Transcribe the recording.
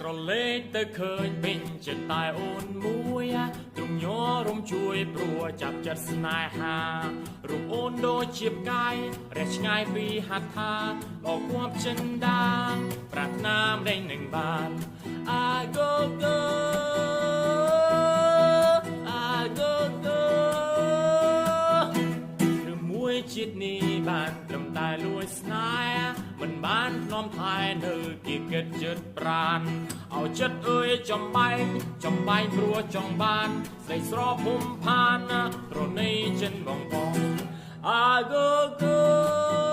ក្រឡេកទៅឃើញពេញចិត្តតែអូនមួយទ្រង់ញ័ររំជួយព្រោះចាប់ចិត្តស្នេហារូបអូនដូចជាផ្កាយរះឆ្ងាយពីហត្ថាក៏គប់ចិន្តាប្រាថ្នាម្ដេចនឹងបាន I go go I go go ឬមួយជាតិនេះបានត្រឹមតែលួចស្នេហ៍មិនបានធ្នំថែនៅគេគិតចិត្តប្រានឲ្យចិត្តអើយចំបែងព្រោះចង់បានស្រីស្រភុំផានត្រណីចិនបង I go go